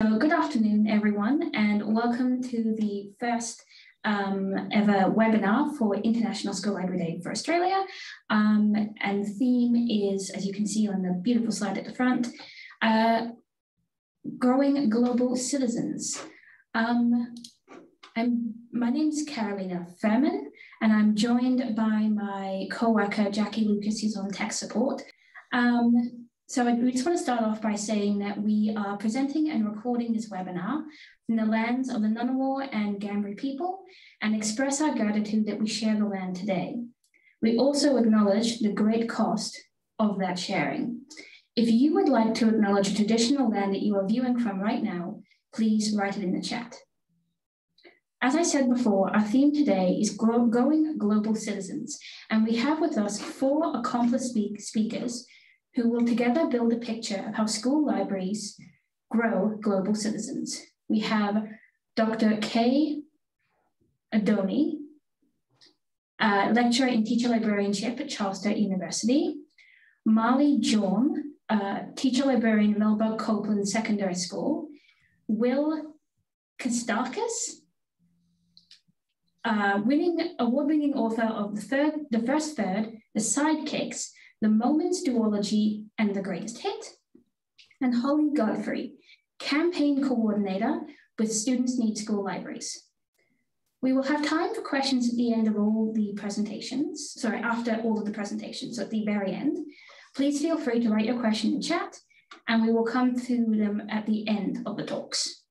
So good afternoon, everyone, and welcome to the first ever webinar for International School Library Day for Australia. And the theme is, as you can see on the beautiful slide at the front, growing global citizens. My name is Carolina Furman, and I'm joined by my co-worker, Jackie Lucas, who's on tech support. So we just want to start off by saying that we are presenting and recording this webinar from the lands of the Ngunnawal and Ngambri people and express our gratitude that we share the land today. We also acknowledge the great cost of that sharing. If you would like to acknowledge a traditional land that you are viewing from right now, please write it in the chat. As I said before, our theme today is growing global citizens, and we have with us 4 accomplished speakers who will together build a picture of how school libraries grow global citizens. We have Dr. Kay Oddone, lecturer in teacher librarianship at Charles Sturt University, Marley Jorm, teacher librarian at Melbourne Copeland Secondary School, Will Kostakis, award-winning author of The First Third, The Sidekicks, The Moments Duology, and The Greatest Hit, and Holly Godfree, campaign coordinator with Students Need School Libraries. We will have time for questions at the end of all the presentations, after all of the presentations, so at the very end. Please feel free to write your question in chat, and we will come to them at the end of the talks.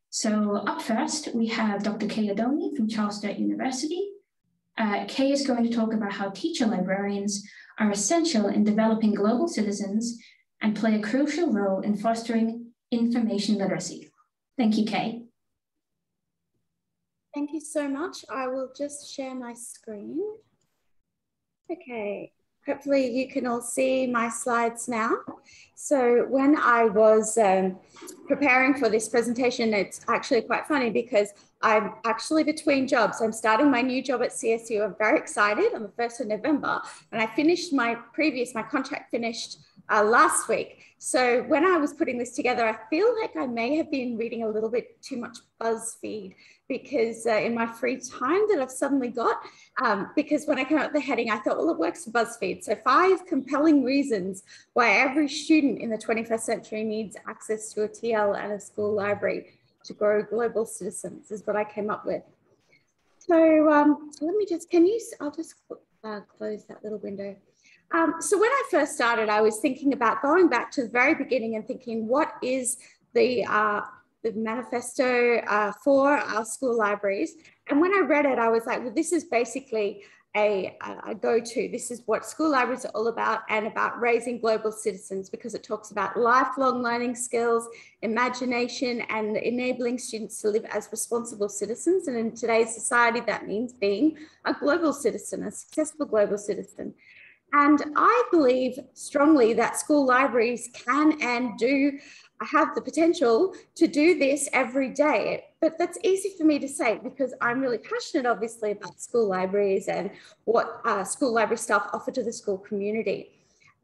So up first, we have Dr. Kay Oddone from Charles Sturt University. Kay is going to talk about how teacher librarians are essential in developing global citizens and play a crucial role in fostering information literacy. Thank you, Kay. Thank you so much. I will just share my screen. Okay, hopefully you can all see my slides now. So when I was preparing for this presentation, it's actually quite funny because I'm actually between jobs. I'm starting my new job at CSU. I'm very excited on the 1st of November. And I finished my contract finished last week. So when I was putting this together, I feel like I may have been reading a little bit too much BuzzFeed because in my free time that I've suddenly got, because when I came up with the heading, I thought, well, it works for BuzzFeed. So 5 compelling reasons why every student in the 21st century needs access to a TL and a school library to grow global citizens is what I came up with. So let me just, I'll just close that little window. So when I first started, I was thinking about going back to the very beginning and thinking, what is the manifesto for our school libraries? And when I read it, I was like, well, this is basically a go-to. This is what school libraries are all about, and about raising global citizens, because it talks about lifelong learning skills, imagination, and enabling students to live as responsible citizens. And in today's society, that means being a global citizen, a successful global citizen. And I believe strongly that school libraries can and do have the potential to do this every day. But that's easy for me to say because I'm really passionate, obviously, about school libraries and what school library staff offer to the school community.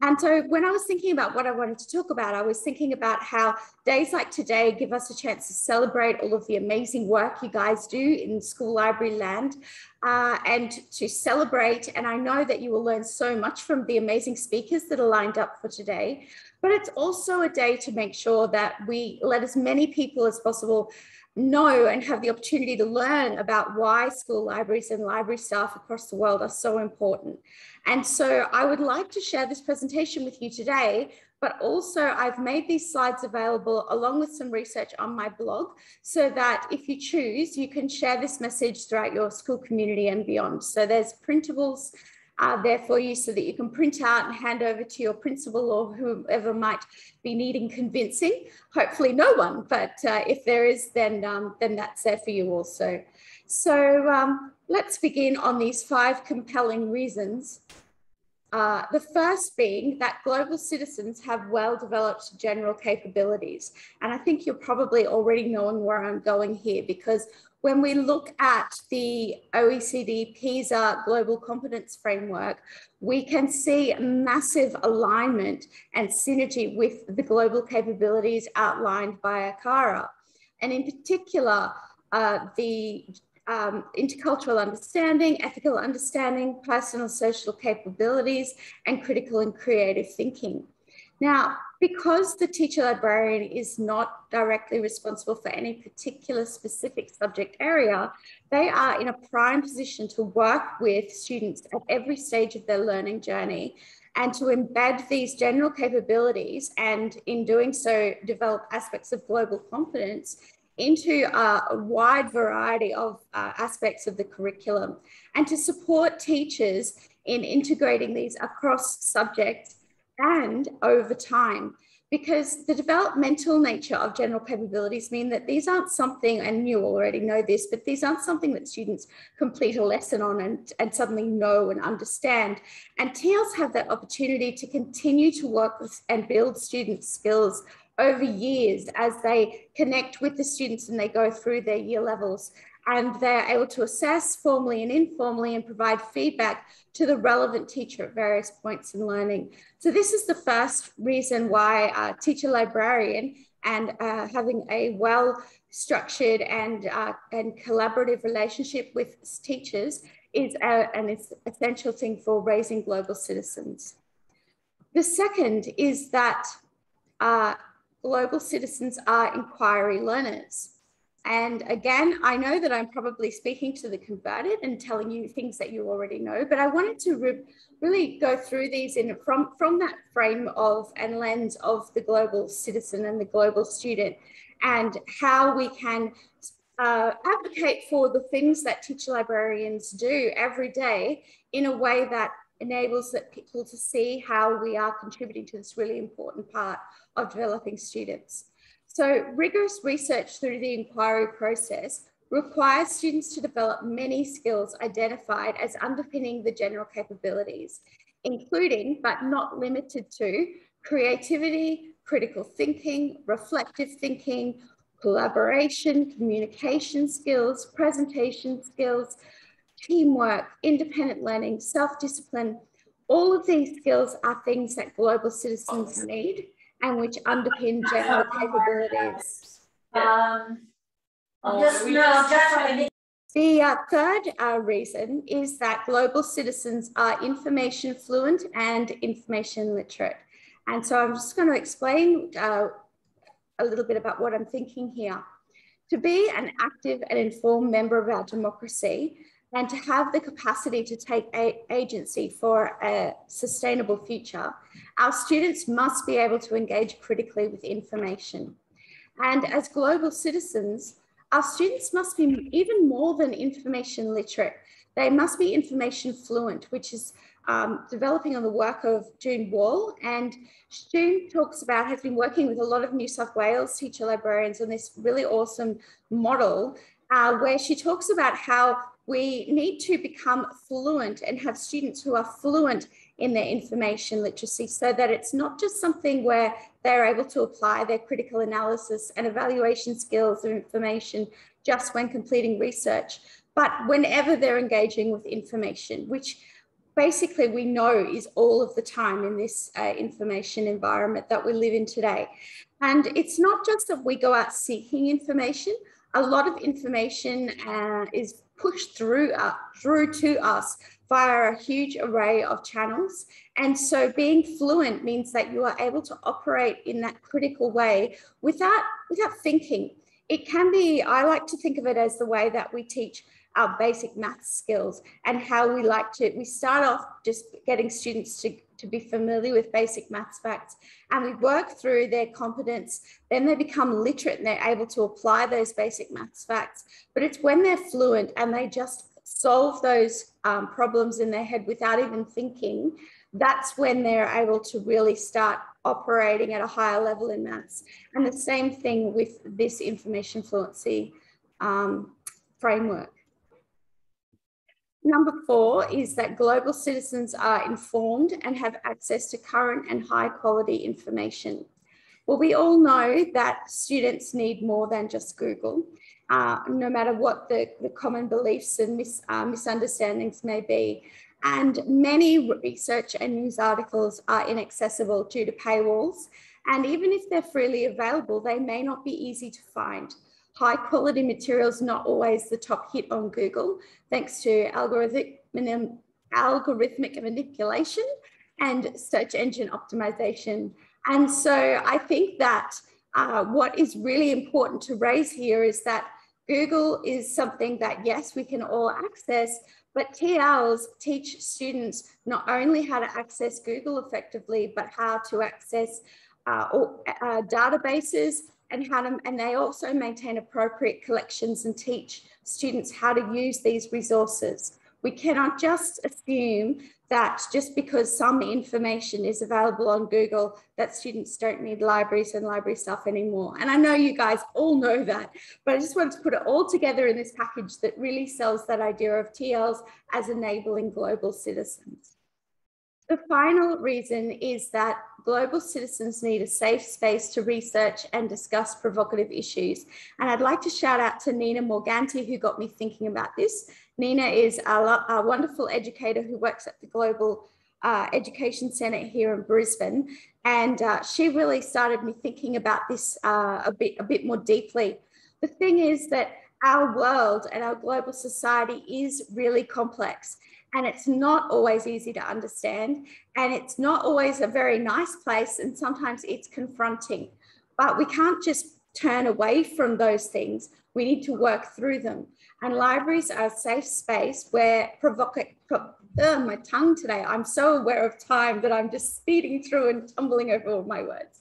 And so when I was thinking about what I wanted to talk about, I was thinking about how days like today give us a chance to celebrate all of the amazing work you guys do in school library land and to celebrate. And I know that you will learn so much from the amazing speakers that are lined up for today, but it's also a day to make sure that we let as many people as possible know and have the opportunity to learn about why school libraries and library staff across the world are so important. And so I would like to share this presentation with you today, but also I've made these slides available along with some research on my blog so that if you choose, you can share this message throughout your school community and beyond. So there's printables there for you so that you can print out and hand over to your principal or whoever might be needing convincing. Hopefully no one, but if there is, then that's there for you also. So let's begin on these 5 compelling reasons. The first being that global citizens have well-developed general capabilities. And I think you're probably already knowing where I'm going here, because when we look at the OECD PISA Global Competence Framework, we can see massive alignment and synergy with the global capabilities outlined by ACARA. And in particular, the intercultural understanding, ethical understanding, personal social capabilities, and critical and creative thinking. Now, because the teacher librarian is not directly responsible for any particular specific subject area, they are in a prime position to work with students at every stage of their learning journey and to embed these general capabilities, and in doing so, develop aspects of global competence into a wide variety of aspects of the curriculum, and to support teachers in integrating these across subjects and over time, because the developmental nature of general capabilities mean that these aren't something, and you already know this, but these aren't something that students complete a lesson on and suddenly know and understand. And TLs have that opportunity to continue to work with and build students' skills over years as they connect with the students and they go through their year levels, and they're able to assess formally and informally and provide feedback to the relevant teacher at various points in learning. So this is the first reason why a teacher librarian and having a well-structured and collaborative relationship with teachers is an essential thing for raising global citizens. The second is that global citizens are inquiry learners. And again, I know that I'm probably speaking to the converted and telling you things that you already know, but I wanted to really go through these from that frame of and lens of the global citizen and the global student, and how we can advocate for the things that teacher librarians do every day in a way that enables people to see how we are contributing to this really important part of developing students. So rigorous research through the inquiry process requires students to develop many skills identified as underpinning the general capabilities, including, but not limited to, creativity, critical thinking, reflective thinking, collaboration, communication skills, presentation skills, teamwork, independent learning, self-discipline. All of these skills are things that global citizens need and which underpin general capabilities. The third reason is that global citizens are information fluent and information literate. And so I'm just going to explain a little bit about what I'm thinking here. To be an active and informed member of our democracy, and to have the capacity to take agency for a sustainable future, our students must be able to engage critically with information. And as global citizens, our students must be even more than information literate. They must be information fluent, which is developing on the work of June Wall. And June has been working with a lot of New South Wales teacher librarians on this really awesome model where she talks about how we need to become fluent and have students who are fluent in their information literacy, so that it's not just something where they're able to apply their critical analysis and evaluation skills of information just when completing research, but whenever they're engaging with information, which basically we know is all of the time in this information environment that we live in today. And it's not just that we go out seeking information. A lot of information is pushed through to us via a huge array of channels. And so being fluent means that you are able to operate in that critical way without thinking. It can be, I like to think of it as the way that we teach our basic math skills, and how we start off just getting students to be familiar with basic maths facts, and we work through their competence, then they become literate and they're able to apply those basic maths facts. But it's when they're fluent and they just solve those problems in their head without even thinking, that's when they're able to really start operating at a higher level in maths. And the same thing with this information fluency framework. Number 4 is that global citizens are informed and have access to current and high quality information. Well, we all know that students need more than just Google, no matter what the common beliefs and misunderstandings may be. And many research and news articles are inaccessible due to paywalls. And even if they're freely available, they may not be easy to find. High quality materials not always the top hit on Google, thanks to algorithmic manipulation and search engine optimization. And so I think that what is really important to raise here is that Google is something that, yes, we can all access, but TLs teach students not only how to access Google effectively, but how to access databases and they also maintain appropriate collections and teach students how to use these resources. We cannot just assume that just because some information is available on Google, that students don't need libraries and library stuff anymore. And I know you guys all know that, but I just wanted to put it all together in this package that really sells that idea of TLs as enabling global citizens. The final reason is that global citizens need a safe space to research and discuss provocative issues. And I'd like to shout out to Nina Morganti, who got me thinking about this. Nina is a wonderful educator who works at the Global Education Centre here in Brisbane. And she really started me thinking about this a bit more deeply. The thing is that our world and our global society is really complex. And it's not always easy to understand, and it's not always a very nice place, and sometimes it's confronting. But we can't just turn away from those things. We need to work through them. And libraries are a safe space where my tongue today, I'm so aware of time that I'm just speeding through and tumbling over all my words.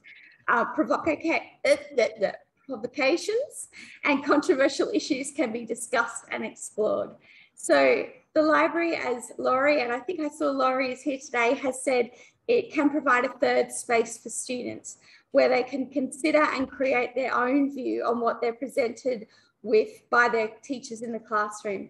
Provocations and controversial issues can be discussed and explored. So the library, as Laurie, and I think I saw Laurie is here today, has said it can provide a third space for students where they can consider and create their own view on what they're presented with by their teachers in the classroom.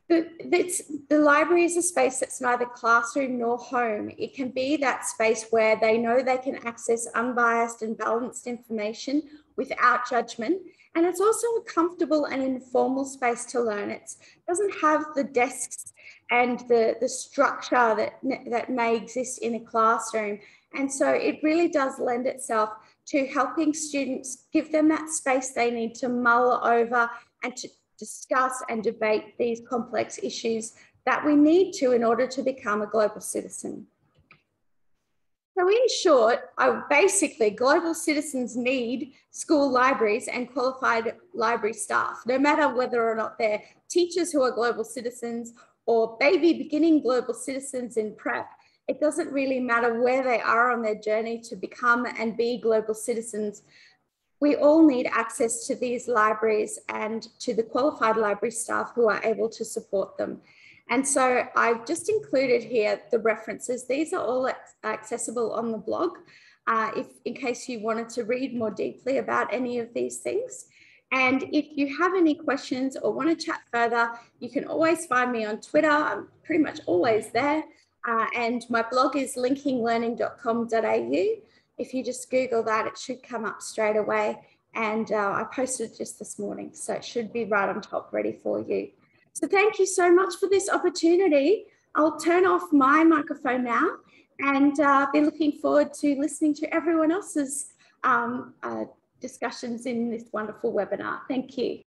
The library is a space that's neither classroom nor home. It can be that space where they know they can access unbiased and balanced information without judgment. And it's also a comfortable and informal space to learn. It doesn't have the desks and the structure that may exist in a classroom. And so it really does lend itself to helping students, give them that space they need to mull over and to discuss and debate these complex issues that we need to in order to become a global citizen. So in short, basically global citizens need school libraries and qualified library staff, no matter whether or not they're teachers who are global citizens or baby beginning global citizens in prep. It doesn't really matter where they are on their journey to become and be global citizens. We all need access to these libraries and to the qualified library staff who are able to support them. And so I've just included here the references. These are all accessible on the blog in case you wanted to read more deeply about any of these things. And if you have any questions or want to chat further, you can always find me on Twitter. I'm pretty much always there. And my blog is linkinglearning.com.au. If you just Google that, it should come up straight away. And I posted it just this morning, so it should be right on top ready for you. So thank you so much for this opportunity. I'll turn off my microphone now and be looking forward to listening to everyone else's discussions in this wonderful webinar. Thank you.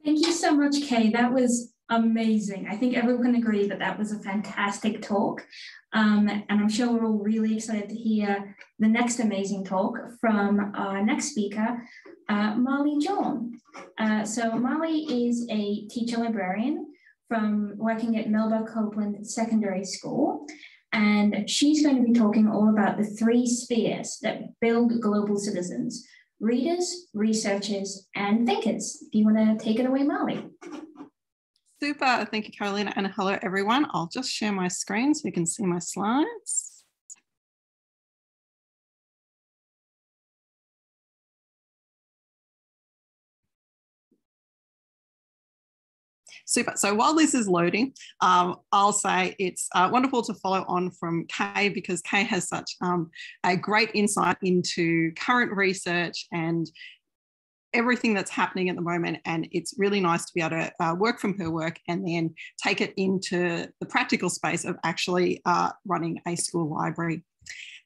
Thank you so much, Kay. That was amazing. I think everyone can agree that that was a fantastic talk. And I'm sure we're all really excited to hear the next amazing talk from our next speaker, Molly Jorm. So Molly is a teacher librarian from working at Melba Copeland Secondary School. And she's going to be talking all about the 3 spheres that build global citizens: readers, researchers, and thinkers. Do you want to take it away, Molly? Super, thank you, Carolina, and hello, everyone. I'll just share my screen so you can see my slides. Super. So while this is loading, I'll say it's wonderful to follow on from Kay, because Kay has such a great insight into current research and everything that's happening at the moment. And it's really nice to be able to work from her work and then take it into the practical space of actually running a school library.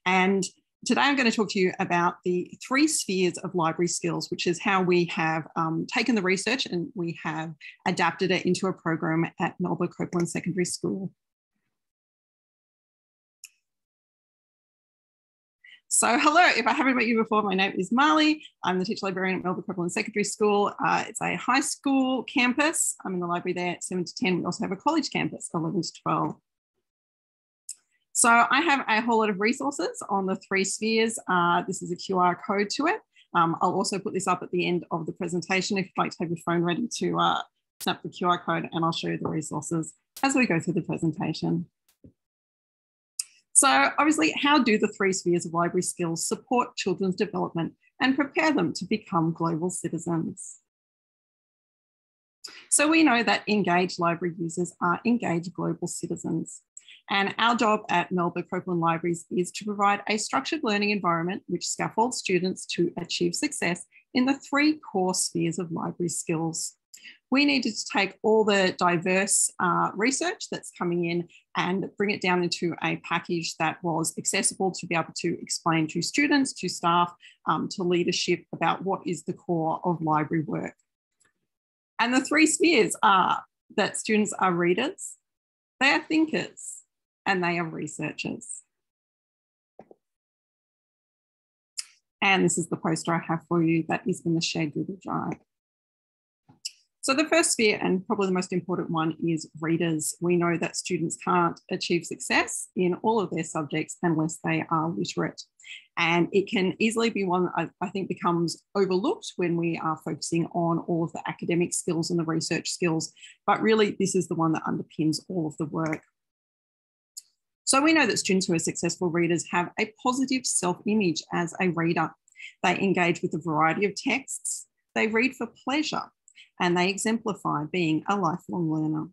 And today I'm going to talk to you about the 3 spheres of library skills, which is how we have taken the research and we have adapted it into a program at Melba Copeland Secondary School. So hello, if I haven't met you before, my name is Marley. I'm the teacher librarian at Melba Copeland Secondary School. It's a high school campus. I'm in the library there at 7 to 10. We also have a college campus, 11 to 12. So I have a whole lot of resources on the 3 spheres. This is a QR code to it. I'll also put this up at the end of the presentation if you'd like to have your phone ready to snap the QR code, and I'll show you the resources as we go through the presentation. So obviously, how do the 3 spheres of library skills support children's development and prepare them to become global citizens? So we know that engaged library users are engaged global citizens. And our job at Melba Copeland Libraries is to provide a structured learning environment which scaffolds students to achieve success in the 3 core spheres of library skills. We needed to take all the diverse research that's coming in and bring it down into a package that was accessible to be able to explain to students, to staff, to leadership about what is the core of library work. And the 3 spheres are that students are readers, they are thinkers, and they are researchers. And this is the poster I have for you that is in the shared Google Drive. So the first sphere, and probably the most important one, is readers. We know that students can't achieve success in all of their subjects unless they are literate. And it can easily be one that I think becomes overlooked when we are focusing on all of the academic skills and the research skills. But really, this is the one that underpins all of the work. So we know that students who are successful readers have a positive self-image as a reader. They engage with a variety of texts, they read for pleasure, and they exemplify being a lifelong learner.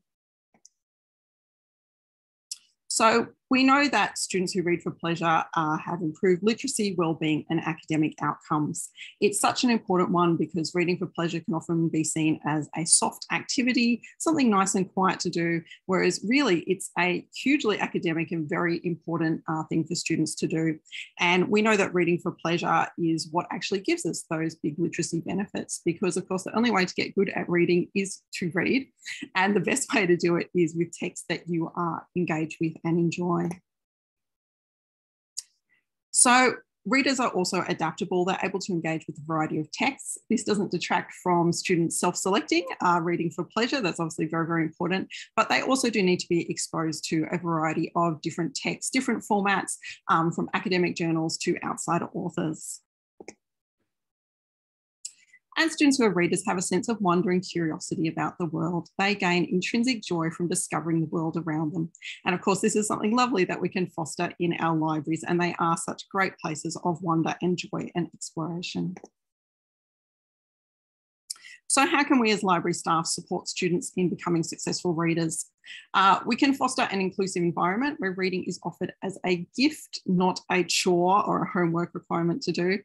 So we know that students who read for pleasure have improved literacy, wellbeing, and academic outcomes. It's such an important one because reading for pleasure can often be seen as a soft activity, something nice and quiet to do, whereas really it's a hugely academic and very important thing for students to do. And we know that reading for pleasure is what actually gives us those big literacy benefits, because of course the only way to get good at reading is to read, and the best way to do it is with text that you are engaged with and enjoy. So readers are also adaptable. They're able to engage with a variety of texts. This doesn't detract from students self-selecting, reading for pleasure. That's obviously very, very important, but they also do need to be exposed to a variety of different texts, different formats, from academic journals to outsider authors. And students who are readers have a sense of wonder and curiosity about the world. They gain intrinsic joy from discovering the world around them. And of course, this is something lovely that we can foster in our libraries, and they are such great places of wonder and joy and exploration. So how can we as library staff support students in becoming successful readers? We can foster an inclusive environment where reading is offered as a gift, not a chore or a homework requirement to do.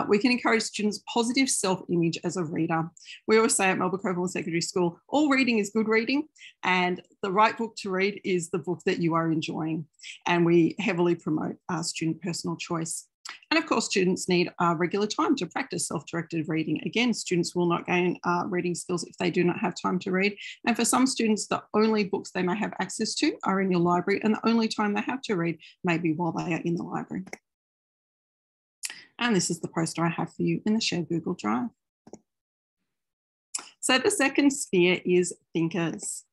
We can encourage students' positive self-image as a reader. We always say at Melba Copeland Secondary School, all reading is good reading, and the right book to read is the book that you are enjoying. And we heavily promote student personal choice. And of course, students need regular time to practice self-directed reading. Again, students will not gain reading skills if they do not have time to read. And for some students, the only books they may have access to are in your library, and the only time they have to read may be while they are in the library. And this is the poster I have for you in the shared Google Drive. So the second sphere is thinkers.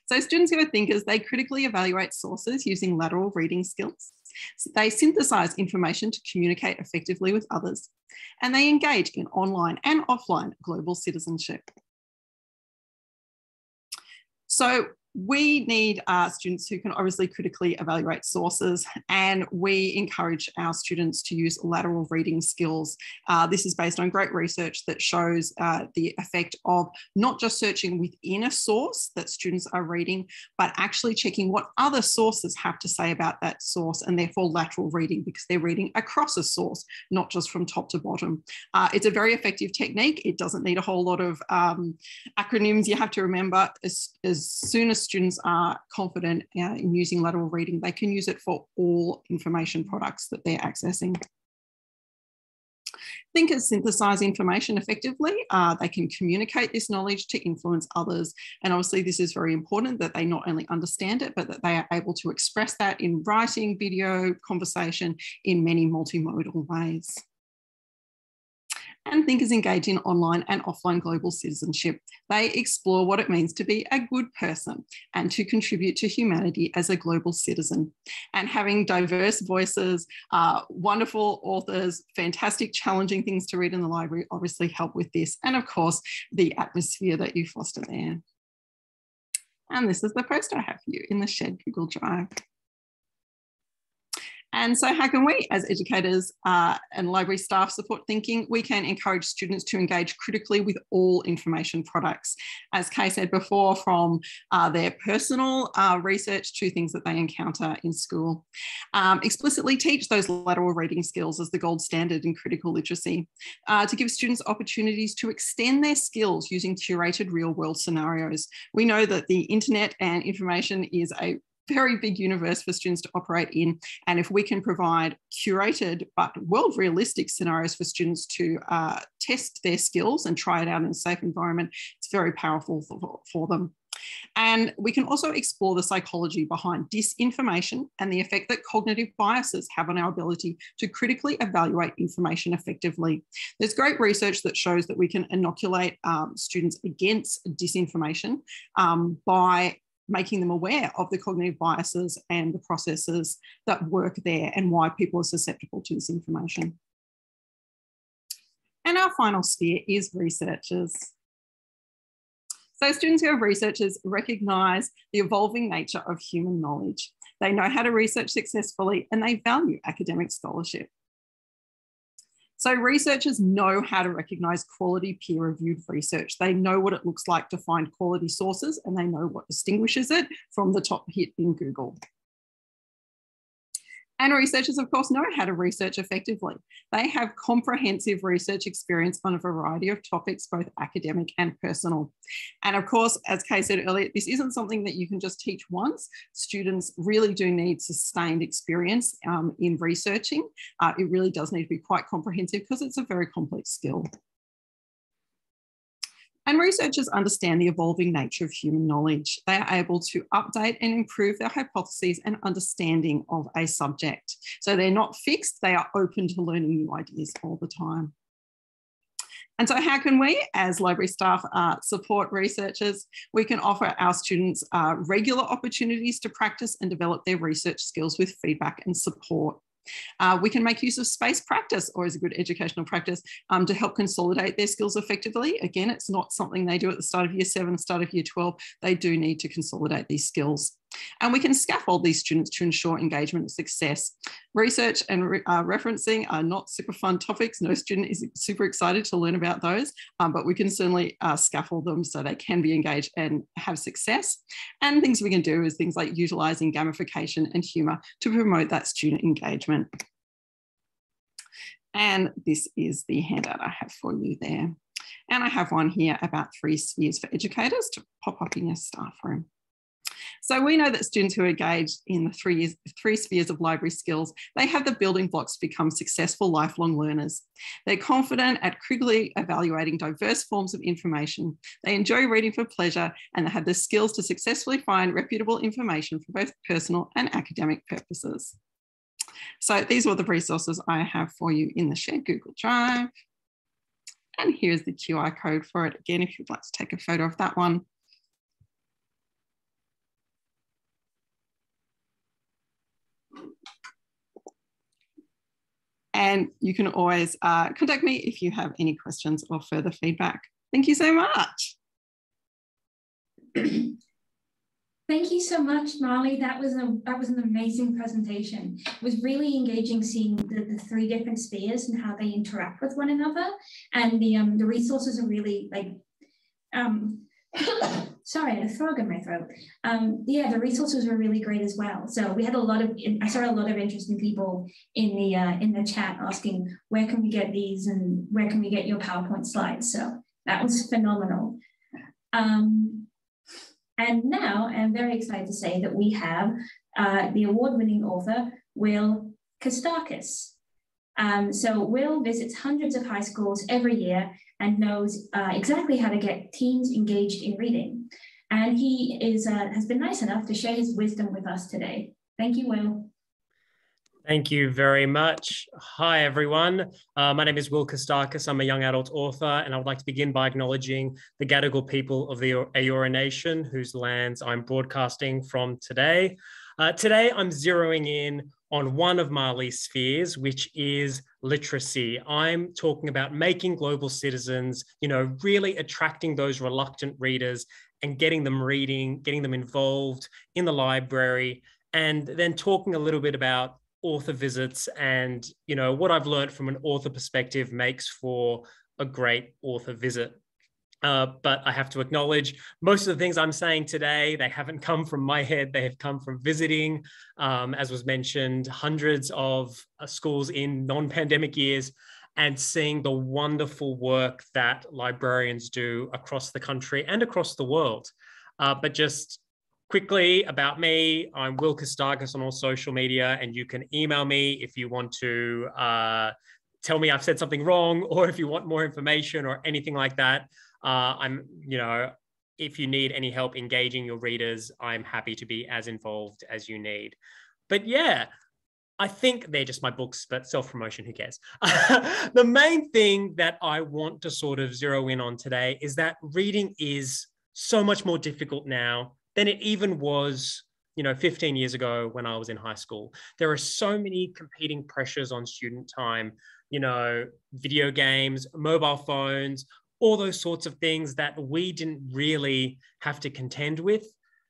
So students who are thinkers, they critically evaluate sources using lateral reading skills. So they synthesize information to communicate effectively with others, and they engage in online and offline global citizenship. So We need students who can obviously critically evaluate sources, and we encourage our students to use lateral reading skills. This is based on great research that shows the effect of not just searching within a source that students are reading, but actually checking what other sources have to say about that source, and therefore lateral reading, because they're reading across a source, not just from top to bottom. It's a very effective technique. It doesn't need a whole lot of acronyms you have to remember. As soon as students are confident in using lateral reading, they can use it for all information products that they're accessing. Thinkers synthesize information effectively. They can communicate this knowledge to influence others. And obviously this is very important, that they not only understand it, but that they are able to express that in writing, video, conversation in many multimodal ways. And thinkers engage in online and offline global citizenship. They explore what it means to be a good person and to contribute to humanity as a global citizen. And having diverse voices, wonderful authors, fantastic challenging things to read in the library obviously help with this. And of course, the atmosphere that you foster there. And this is the poster I have for you in the shared Google Drive. And so how can we, as educators and library staff, support thinking? We can encourage students to engage critically with all information products. As Kay said before, from their personal research to things that they encounter in school. Explicitly teach those lateral reading skills as the gold standard in critical literacy, to give students opportunities to extend their skills using curated real-world scenarios. We know that the internet and information is a very big universe for students to operate in. And if we can provide curated but world realistic scenarios for students to test their skills and try it out in a safe environment, it's very powerful for them. And we can also explore the psychology behind disinformation and the effect that cognitive biases have on our ability to critically evaluate information effectively. There's great research that shows that we can inoculate students against disinformation by making them aware of the cognitive biases and the processes that work there and why people are susceptible to this information. And our final sphere is researchers. So students who are researchers recognise the evolving nature of human knowledge. They know how to research successfully and they value academic scholarship. So researchers know how to recognise quality peer-reviewed research. They know what it looks like to find quality sources, and they know what distinguishes it from the top hit in Google. And researchers, of course, know how to research effectively. They have comprehensive research experience on a variety of topics, both academic and personal. And of course, as Kay said earlier, this isn't something that you can just teach once. Students really do need sustained experience in researching. It really does need to be quite comprehensive because it's a very complex skill. And researchers understand the evolving nature of human knowledge. They are able to update and improve their hypotheses and understanding of a subject. So they're not fixed, they are open to learning new ideas all the time. And so how can we, as library staff, support researchers? We can offer our students regular opportunities to practice and develop their research skills with feedback and support. We can make use of space practice, or as a good educational practice, to help consolidate their skills effectively. Again, it's not something they do at the start of year 7, start of year 12. They do need to consolidate these skills. And we can scaffold these students to ensure engagement and success. Research and referencing are not super fun topics. No student is super excited to learn about those, but we can certainly scaffold them so they can be engaged and have success. And things we can do is things like utilising gamification and humour to promote that student engagement. And this is the handout I have for you there. And I have one here about 3 spheres for educators to pop up in your staff room. So we know that students who are engaged in the 3 spheres of library skills, they have the building blocks to become successful lifelong learners. They're confident at critically evaluating diverse forms of information. They enjoy reading for pleasure, and they have the skills to successfully find reputable information for both personal and academic purposes. So these are the resources I have for you in the shared Google Drive. And here's the QR code for it again, if you'd like to take a photo of that one. And you can always contact me if you have any questions or further feedback. Thank you so much. Thank you so much, Marley. That was an amazing presentation. It was really engaging seeing the three different spheres and how they interact with one another. And the resources are really like, sorry, I had a frog in my throat. Yeah, the resources were really great as well. So we had I saw a lot of interesting people in the chat asking, where can we get these and where can we get your PowerPoint slides? So that was phenomenal. And now I'm very excited to say that we have the award-winning author, Will Kostakis. So Will visits hundreds of high schools every year and knows exactly how to get teens engaged in reading. And he has been nice enough to share his wisdom with us today. Thank you, Will. Thank you very much. Hi, everyone. My name is Will Kostakis. I'm a young adult author, and I would like to begin by acknowledging the Gadigal people of the Eora Nation, whose lands I'm broadcasting from today. Today, I'm zeroing in on one of Marley's spheres, which is literacy. I'm talking about making global citizens, really attracting those reluctant readers and getting them reading, getting them involved in the library, and then talking a little bit about author visits and what I've learned from an author perspective makes for a great author visit. But I have to acknowledge most of the things I'm saying today, they haven't come from my head. They have come from visiting, as was mentioned, hundreds of schools in non-pandemic years and seeing the wonderful work that librarians do across the country and across the world. But just quickly about me, I'm Will Kostakis on all social media, and you can email me if you want to tell me I've said something wrong, or if you want more information or anything like that. If you need any help engaging your readers, I'm happy to be as involved as you need. But yeah, I think they're just my books, but self-promotion, who cares? The main thing that I want to sort of zero in on today is that reading is so much more difficult now than it even was, 15 years ago when I was in high school. There are so many competing pressures on student time, video games, mobile phones, all those sorts of things that we didn't really have to contend with.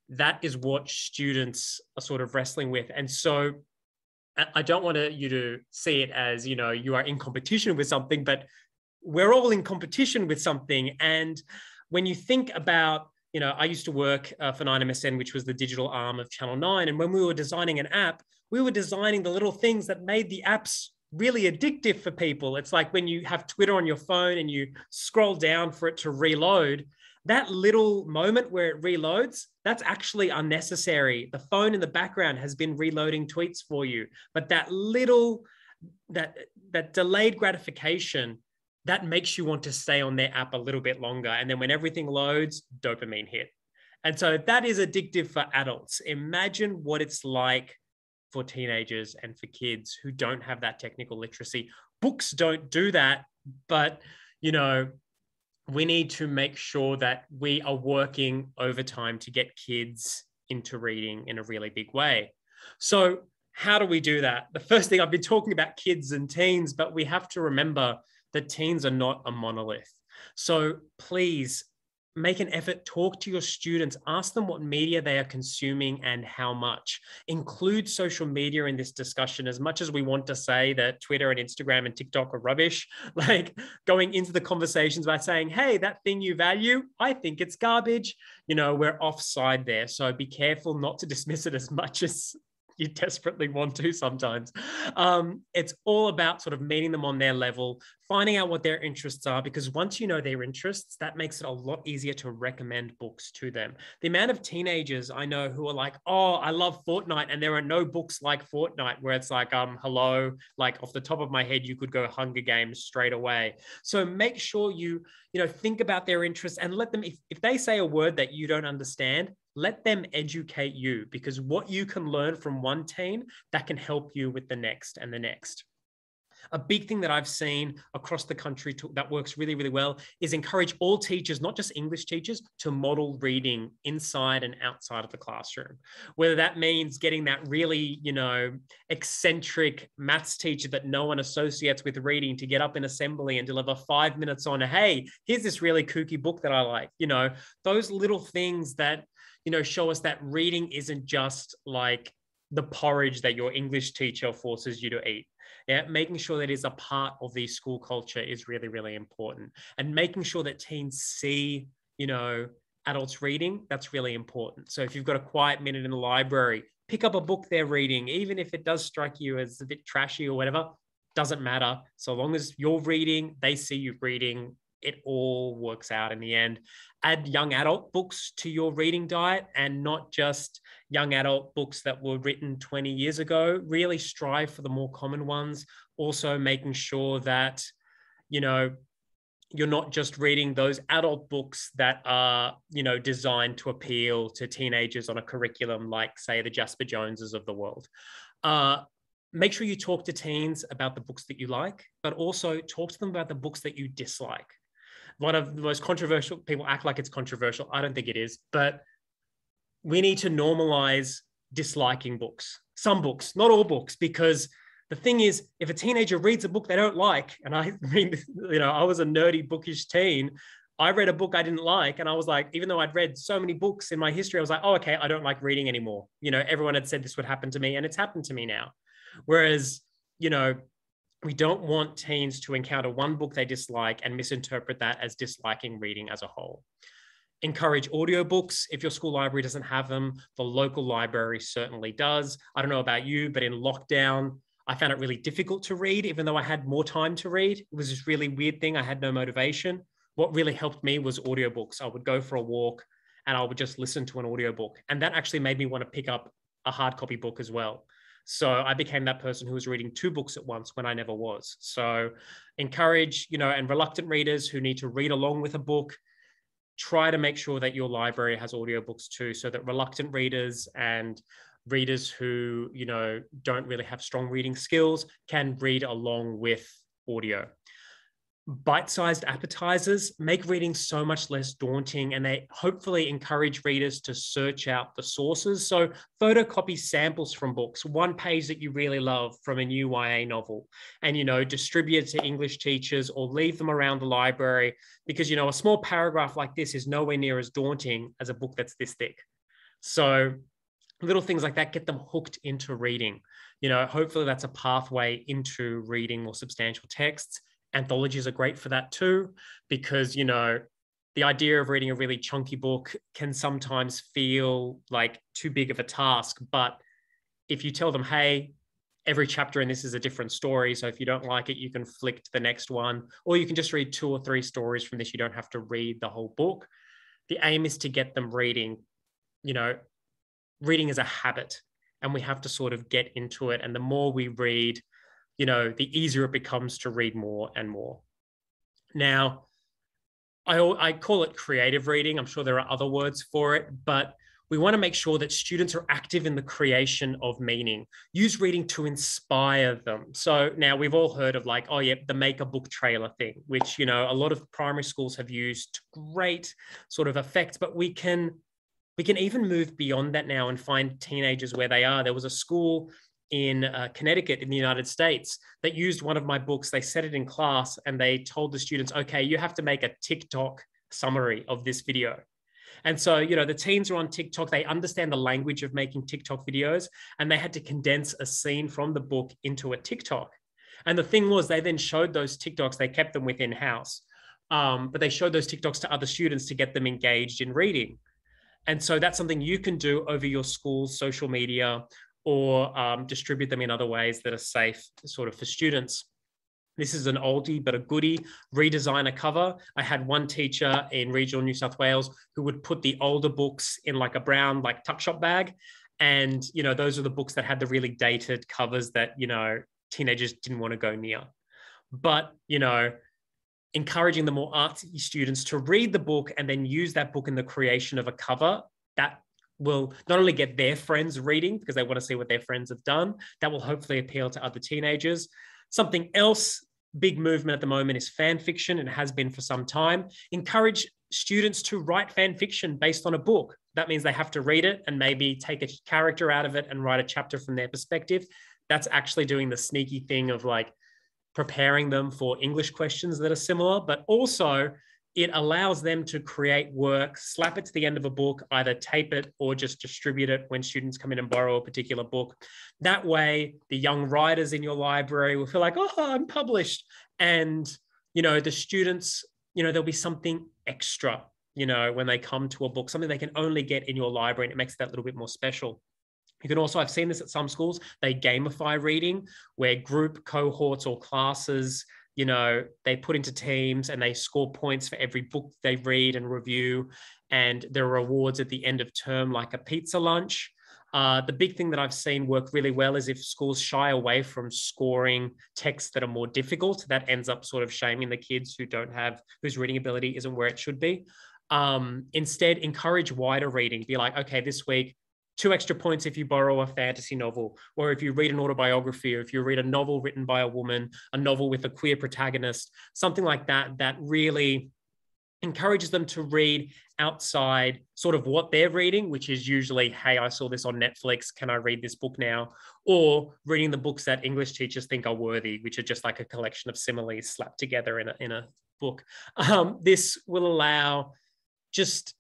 That is what students are sort of wrestling with. And so I don't want you to see it as, you are in competition with something, but we're all in competition with something. And when you think about, I used to work for 9MSN, which was the digital arm of Channel 9. And when we were designing an app, we were designing the little things that made the apps really addictive for people. It's like when you have Twitter on your phone and you scroll down for it to reload, that little moment where it reloads, that's actually unnecessary. The phone in the background has been reloading tweets for you. But that delayed gratification, that makes you want to stay on their app a little bit longer. And then when everything loads, dopamine hit. And so that is addictive for adults. Imagine what it's like for teenagers and for kids who don't have that technical literacy. Books don't do that, but, we need to make sure that we are working overtime to get kids into reading in a really big way. So how do we do that? The first thing, I've been talking about kids and teens, but we have to remember that teens are not a monolith. So please make an effort, talk to your students, ask them what media they are consuming and how much. Include social media in this discussion. As much as we want to say that Twitter and Instagram and TikTok are rubbish, like going into the conversations by saying, hey, that thing you value, I think it's garbage. We're offside there. So be careful not to dismiss it as much as you desperately want to sometimes. It's all about sort of meeting them on their level, finding out what their interests are, because once you know their interests, that makes it a lot easier to recommend books to them. The amount of teenagers I know who are like, oh, I love Fortnite, and there are no books like Fortnite, where it's like, hello, like off the top of my head, you could go Hunger Games straight away. So make sure you think about their interests and let them, if they say a word that you don't understand, let them educate you, because what you can learn from one teen, that can help you with the next and the next. A big thing that I've seen across the country that works really, really well is encourage all teachers, not just English teachers, to model reading inside and outside of the classroom. Whether that means getting that really, eccentric maths teacher that no one associates with reading to get up in assembly and deliver 5 minutes on, hey, here's this really kooky book that I like. Those little things that show us that reading isn't just like the porridge that your English teacher forces you to eat. Yeah, making sure that is a part of the school culture is really, really important. And making sure that teens see, adults reading, that's really important. So if you've got a quiet minute in the library, pick up a book they're reading, even if it does strike you as a bit trashy or whatever, doesn't matter. So long as you're reading, they see you reading, it all works out in the end. Add young adult books to your reading diet, and not just young adult books that were written 20 years ago. Really strive for the more common ones. Also making sure that, you're not just reading those adult books that are, designed to appeal to teenagers on a curriculum like, say, the Jasper Joneses of the world. Make sure you talk to teens about the books that you like, but also talk to them about the books that you dislike. One of the most controversial, people act like it's controversial. I don't think it is, but we need to normalize disliking books. Some books, not all books, because the thing is, if a teenager reads a book they don't like, and I mean, I was a nerdy, bookish teen, I read a book I didn't like, and I was like, even though I'd read so many books in my history, I was like, oh, okay, I don't like reading anymore. Everyone had said this would happen to me, and it's happened to me now. Whereas, we don't want teens to encounter one book they dislike and misinterpret that as disliking reading as a whole. Encourage audiobooks. If your school library doesn't have them, the local library certainly does. I don't know about you, but in lockdown, I found it really difficult to read, even though I had more time to read. It was this really weird thing. I had no motivation. What really helped me was audiobooks. I would go for a walk and I would just listen to an audiobook. And that actually made me want to pick up a hard copy book as well. So I became that person who was reading 2 books at once when I never was. So encourage, and reluctant readers who need to read along with a book, try to make sure that your library has audiobooks too, so that reluctant readers and readers who, don't really have strong reading skills can read along with audio. Bite-sized appetizers make reading so much less daunting, and they hopefully encourage readers to search out the sources. So photocopy samples from books, one page that you really love from a new YA novel, and, distribute it to English teachers or leave them around the library, because, a small paragraph like this is nowhere near as daunting as a book that's this thick. So little things like that get them hooked into reading. Hopefully that's a pathway into reading more substantial texts. Anthologies are great for that too, because, the idea of reading a really chunky book can sometimes feel like too big of a task. But if you tell them, hey, every chapter in this is a different story, so if you don't like it, you can flick to the next one, or you can just read 2 or 3 stories from this. You don't have to read the whole book. The aim is to get them reading. Reading is a habit, and we have to sort of get into it. And the more we read, the easier it becomes to read more and more. Now, I call it creative reading. I'm sure there are other words for it, but we want to make sure that students are active in the creation of meaning. Use reading to inspire them. So now we've all heard of the make a book trailer thing, which, a lot of primary schools have used great sort of effects, but we can even move beyond that now and find teenagers where they are. There was a school in Connecticut in the United States that used one of my books. They set it in class and they told the students, okay, you have to make a TikTok summary of this video. And so, the teens are on TikTok. They understand the language of making TikTok videos, and they had to condense a scene from the book into a TikTok. And the thing was, they then showed those TikToks. They kept them within house, but they showed those TikToks to other students to get them engaged in reading. And so that's something you can do over your school's social media, or distribute them in other ways that are safe sort of for students. This is an oldie but a goodie. Redesign a cover. I had one teacher in regional New South Wales who would put the older books in like a brown tuck shop bag. And, those are the books that had the really dated covers that, teenagers didn't want to go near. But, encouraging the more artsy students to read the book and then use that book in the creation of a cover, that will not only get their friends reading because they want to see what their friends have done, that will hopefully appeal to other teenagers. Something else, big movement at the moment, is fan fiction, and it has been for some time. Encourage students to write fan fiction based on a book. That means they have to read it and maybe take a character out of it and write a chapter from their perspective. That's actually doing the sneaky thing of preparing them for English questions that are similar, but also it allows them to create work, slap it to the end of a book, either tape it or just distribute it when students come in and borrow a particular book. That way, the young writers in your library will feel like, oh, I'm published. And, you know, the students, you know, there'll be something extra, you know, when they come to a book, something they can only get in your library, and it makes that a little bit more special. You can also, I've seen this at some schools, they gamify reading, where group cohorts or classes, you know, they put into teams and they score points for every book they read and review. And there are rewards at the end of term, like a pizza lunch. The big thing that I've seen work really well is if schools shy away from scoring texts that are more difficult, that ends up sort of shaming the kids who don't have, whose reading ability isn't where it should be. Instead, encourage wider reading. Be like, okay, this week, 2 extra points if you borrow a fantasy novel, or if you read an autobiography, or if you read a novel written by a woman, a novel with a queer protagonist, something like that, that really encourages them to read outside sort of what they're reading, which is usually, hey, I saw this on Netflix, can I read this book now? Or reading the books that English teachers think are worthy, which are just like a collection of similes slapped together in a book. This will allow just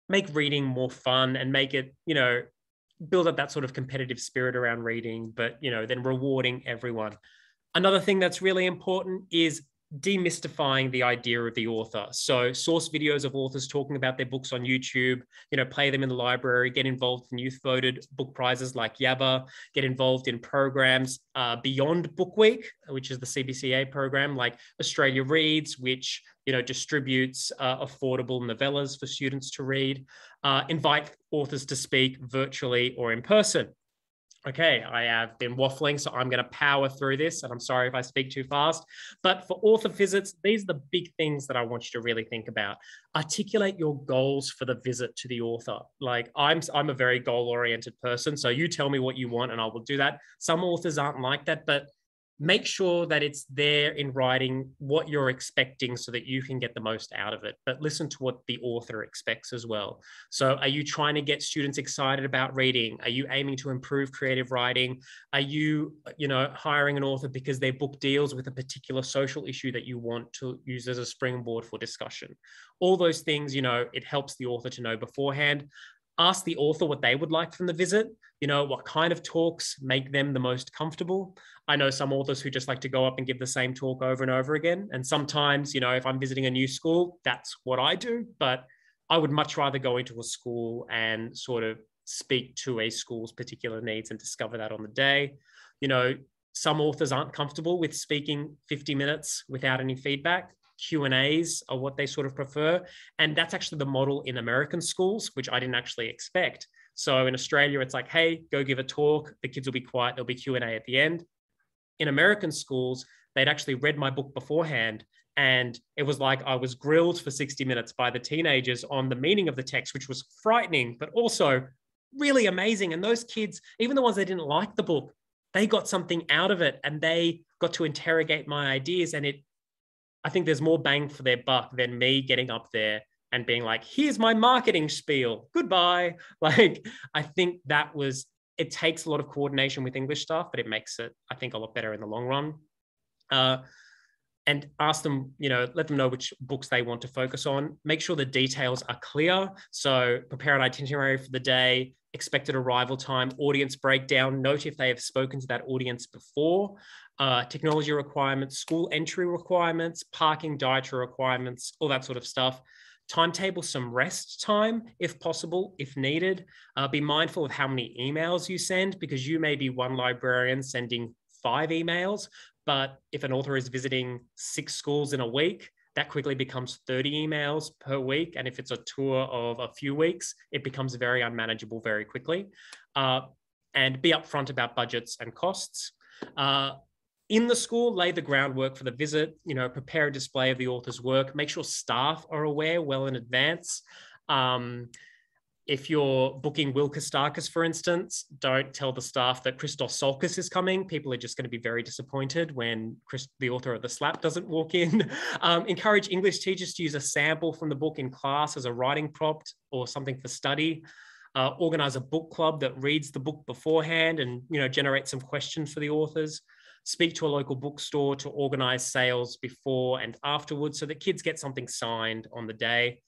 make reading more fun and make it, you know, build up that sort of competitive spirit around reading, but, you know, then rewarding everyone. Another thing that's really important is demystifying the idea of the author. So source videos of authors talking about their books on YouTube, you know, play them in the library, get involved in youth voted book prizes like Yabba, get involved in programs beyond Book Week, which is the CBCA program, like Australia Reads, which, you know, distributes affordable novellas for students to read. Invite authors to speak virtually or in person. Okay, I have been waffling, so I'm going to power through this, and I'm sorry if I speak too fast. But for author visits, these are the big things that I want you to really think about. Articulate your goals for the visit to the author. Like, I'm a very goal-oriented person, so you tell me what you want and I will do that. Some authors aren't like that, but make sure that it's there in writing what you're expecting so that you can get the most out of it. But listen to what the author expects as well. So are you trying to get students excited about reading? Are you aiming to improve creative writing? Are you, you know, hiring an author because their book deals with a particular social issue that you want to use as a springboard for discussion? All those things, you know, it helps the author to know beforehand. Ask the author what they would like from the visit. You know, what kind of talks make them the most comfortable. I know some authors who just like to go up and give the same talk over and over again. And sometimes, you know, if I'm visiting a new school, that's what I do. But I would much rather go into a school and sort of speak to a school's particular needs and discover that on the day. You know, some authors aren't comfortable with speaking 50 minutes without any feedback. Q&As are what they sort of prefer. And that's actually the model in American schools, which I didn't actually expect. So in Australia, it's like, hey, go give a talk. The kids will be quiet. There'll be Q&A at the end. In American schools, they'd actually read my book beforehand. And it was like I was grilled for 60 minutes by the teenagers on the meaning of the text, which was frightening, but also really amazing. And those kids, even the ones that didn't like the book, they got something out of it and they got to interrogate my ideas. And I think there's more bang for their buck than me getting up there and being like, here's my marketing spiel, goodbye. Like, I think it takes a lot of coordination with English stuff, but it makes it, I think, a lot better in the long run. And ask them, you know, let them know which books they want to focus on. Make sure the details are clear. So prepare an itinerary for the day, expected arrival time, audience breakdown, note if they have spoken to that audience before, technology requirements, school entry requirements, parking, dietary requirements, all that sort of stuff. Timetable some rest time, if possible, if needed. Be mindful of how many emails you send, because you may be one librarian sending 5 emails, but if an author is visiting 6 schools in a week, that quickly becomes 30 emails per week. And if it's a tour of a few weeks, it becomes very unmanageable very quickly. And be upfront about budgets and costs. In the school, lay the groundwork for the visit, you know, prepare a display of the author's work, make sure staff are aware well in advance. If you're booking Will Kostakis, for instance, don't tell the staff that Christos Sulkis is coming. People are just going to be very disappointed when the author of The Slap doesn't walk in. Encourage English teachers to use a sample from the book in class as a writing prompt or something for study. Organize a book club that reads the book beforehand and, you know, generate some questions for the authors. speak to a local bookstore to organize sales before and afterwards so that kids get something signed on the day.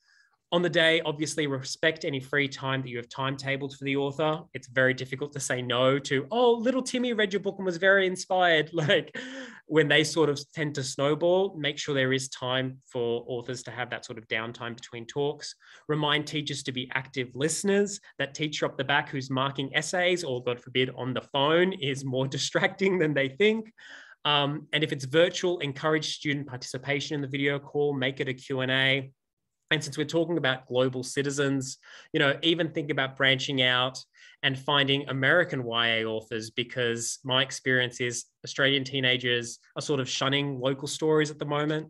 On the day, obviously respect any free time that you have timetabled for the author. It's very difficult to say no to, oh, little Timmy read your book and was very inspired. Like when they sort of tend to snowball, make sure there is time for authors to have that sort of downtime between talks. Remind teachers to be active listeners. That teacher up the back who's marking essays or, God forbid, on the phone is more distracting than they think. And if it's virtual, encourage student participation in the video call, make it a Q&A. And since we're talking about global citizens, you know, even think about branching out and finding American YA authors, because my experience is Australian teenagers are sort of shunning local stories at the moment.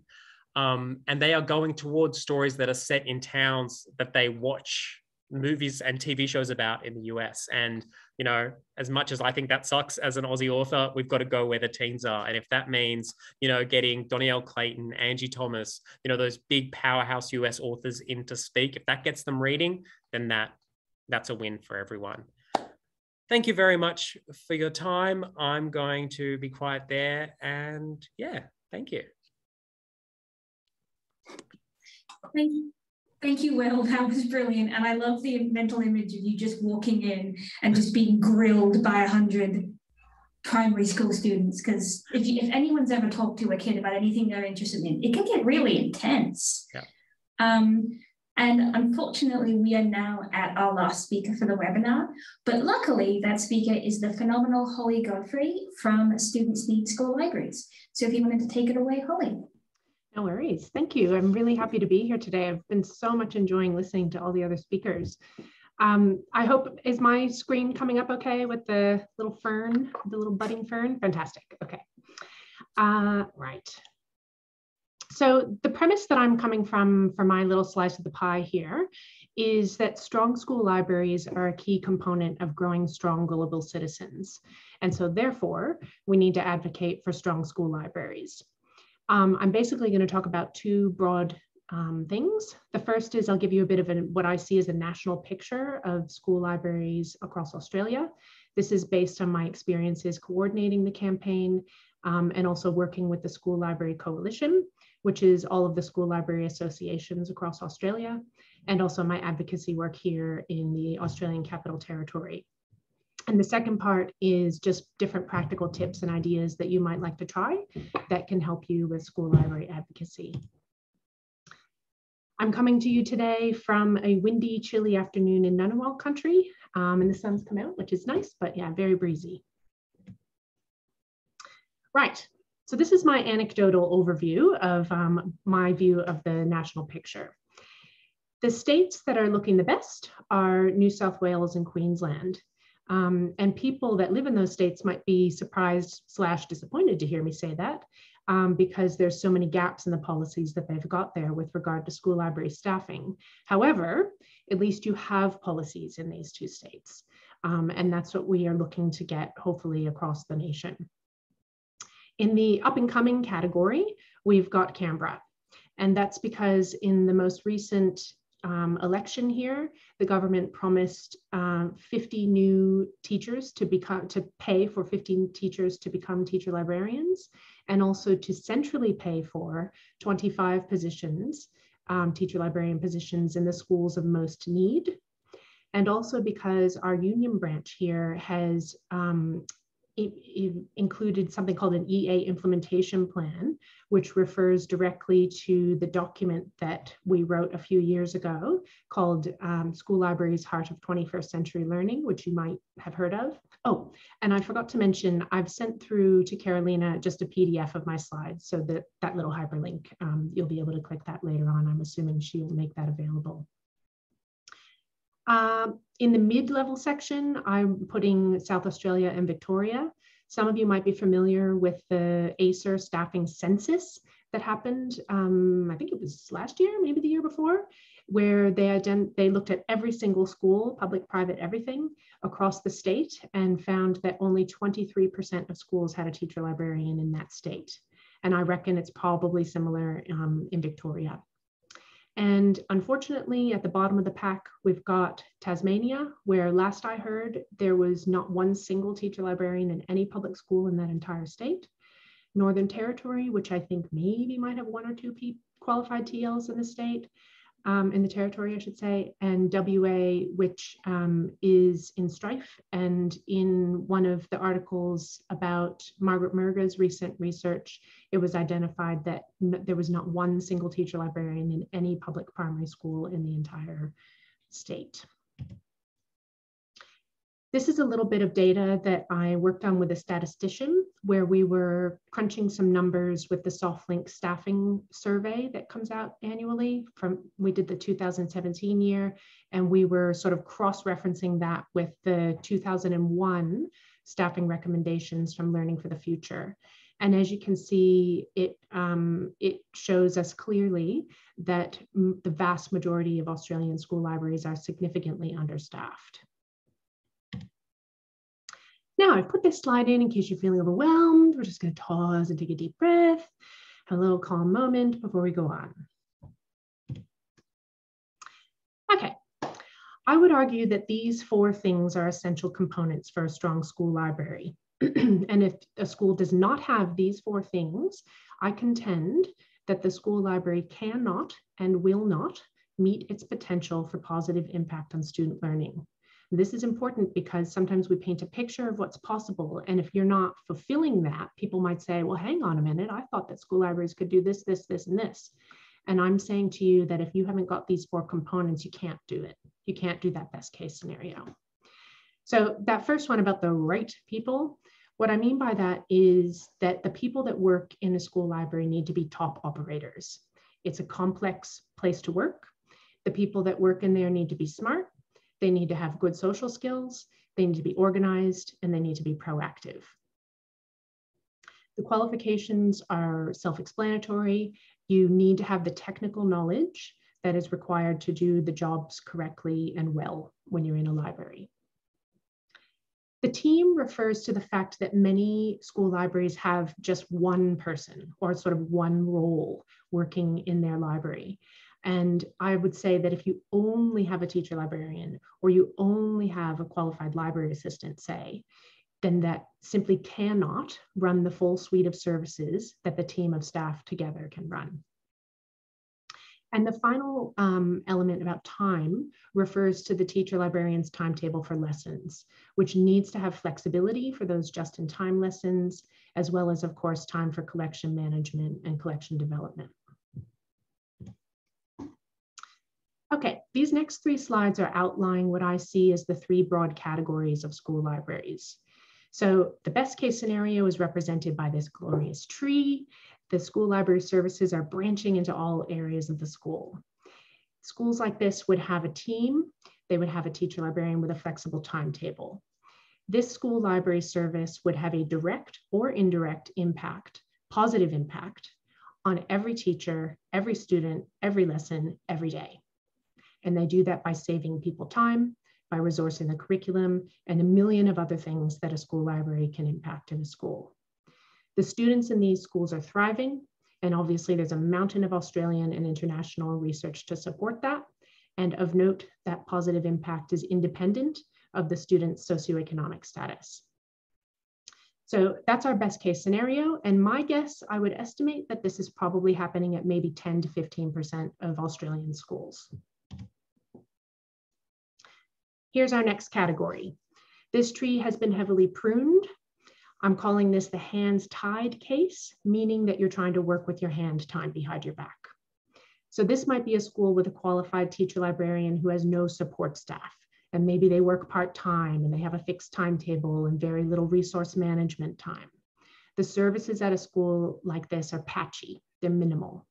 And they are going towards stories that are set in towns that they watch movies and TV shows about in the US. And, you know, as much as I think that sucks as an Aussie author, we've got to go where the teens are. And if that means, you know, getting Donielle Clayton, Angie Thomas, you know, those big powerhouse US authors in to speak, if that gets them reading, then that's a win for everyone. Thank you very much for your time. I'm going to be quiet there. And yeah, thank you. Thank you. Thank you, Will. That was brilliant. And I love the mental image of you just walking in and just being grilled by 100 primary school students. Because if anyone's ever talked to a kid about anything they're interested in, it can get really intense. Yeah. And unfortunately, we are now at our last speaker for the webinar. But luckily, that speaker is the phenomenal Holly Godfree from Students Need School Libraries. So if you wanted to take it away, Holly. No worries. Thank you. I'm really happy to be here today. I've been so much enjoying listening to all the other speakers. I hope, is my screen coming up okay with the little fern, the little budding fern? Fantastic. Okay. Right. So the premise that I'm coming from for my little slice of the pie here is that strong school libraries are a key component of growing strong global citizens. And so therefore, we need to advocate for strong school libraries. I'm basically going to talk about two broad things. The first is I'll give you a bit of what I see as a national picture of school libraries across Australia. This is based on my experiences coordinating the campaign and also working with the School Library Coalition, which is all of the school library associations across Australia, and also my advocacy work here in the Australian Capital Territory. And the second part is just different practical tips and ideas that you might like to try that can help you with school library advocacy. I'm coming to you today from a windy, chilly afternoon in Ngunnawal country, and the sun's come out, which is nice, but yeah, very breezy. Right, so this is my anecdotal overview of my view of the national picture. The states that are looking the best are New South Wales and Queensland. And people that live in those states might be surprised / disappointed to hear me say that because there's so many gaps in the policies that they've got there with regard to school library staffing. However, at least you have policies in these two states. And that's what we are looking to get hopefully across the nation. In the up and coming category, we've got Canberra. And that's because in the most recent election here, the government promised 50 new teachers to pay for 15 teachers to become teacher librarians, and also to centrally pay for 25 positions, teacher librarian positions in the schools of most need. And also because our union branch here has included something called an EA implementation plan, which refers directly to the document that we wrote a few years ago called School Libraries Heart of 21st Century Learning, which you might have heard of. Oh, and I forgot to mention, I've sent through to Carolina just a PDF of my slides, so that little hyperlink, you'll be able to click that later on. I'm assuming she will make that available. In the mid-level section, I'm putting South Australia and Victoria. Some of you might be familiar with the ACER staffing census that happened, I think it was last year, maybe the year before, where they looked at every single school, public, private, everything across the state, and found that only 23% of schools had a teacher librarian in that state. And I reckon it's probably similar in Victoria. And unfortunately, at the bottom of the pack, we've got Tasmania, where last I heard, there was not one single teacher librarian in any public school in that entire state. Northern Territory, which I think maybe might have 1 or 2 qualified TLs in the state, in the territory, I should say, and WA, which is in strife. And in one of the articles about Margaret Murga's recent research, it was identified that there was not 1 single teacher librarian in any public primary school in the entire state. This is a little bit of data that I worked on with a statistician, where we were crunching some numbers with the SoftLink staffing survey that comes out annually. We did the 2017 year, and we were sort of cross-referencing that with the 2001 staffing recommendations from Learning for the Future. And as you can see, it shows us clearly that the vast majority of Australian school libraries are significantly understaffed. Now, I've put this slide in case you're feeling overwhelmed. We're just going to pause and take a deep breath, have a little calm moment before we go on. Okay, I would argue that these 4 things are essential components for a strong school library. And if a school does not have these 4 things, I contend that the school library cannot and will not meet its potential for positive impact on student learning. This is important because sometimes we paint a picture of what's possible. And if you're not fulfilling that, people might say, well, hang on a minute, I thought that school libraries could do this, this, this, and this. And I'm saying to you that if you haven't got these 4 components, you can't do it. You can't do that best case scenario. So that first one about the right people, what I mean by that is that the people that work in a school library need to be top operators. It's a complex place to work. The people that work in there need to be smart. They need to have good social skills, they need to be organized, and they need to be proactive. The qualifications are self-explanatory. You need to have the technical knowledge that is required to do the jobs correctly and well when you're in a library. The team refers to the fact that many school libraries have just 1 person or sort of 1 role working in their library. And I would say that if you only have a teacher librarian or you only have a qualified library assistant, say, then that simply cannot run the full suite of services that the team of staff together can run. And the final element about time refers to the teacher librarian's timetable for lessons, which needs to have flexibility for those just-in-time lessons, as well as, of course, time for collection management and collection development. Okay, these next 3 slides are outlining what I see as the 3 broad categories of school libraries. So the best case scenario is represented by this glorious tree. The school library services are branching into all areas of the school. Schools like this would have a team. They would have a teacher librarian with a flexible timetable. This school library service would have a direct or indirect impact, positive impact, on every teacher, every student, every lesson, every day. And they do that by saving people time, by resourcing the curriculum, and a million of other things that a school library can impact in a school. The students in these schools are thriving, and obviously there's a mountain of Australian and international research to support that. And of note, that positive impact is independent of the student's socioeconomic status. So that's our best case scenario. And my guess, I would estimate that this is probably happening at maybe 10 to 15% of Australian schools. Here's our next category. This tree has been heavily pruned. I'm calling this the hands tied case, meaning that you're trying to work with your hand tied behind your back. So this might be a school with a qualified teacher librarian who has no support staff, and maybe they work part-time and they have a fixed timetable and very little resource management time. The services at a school like this are patchy, they're minimal.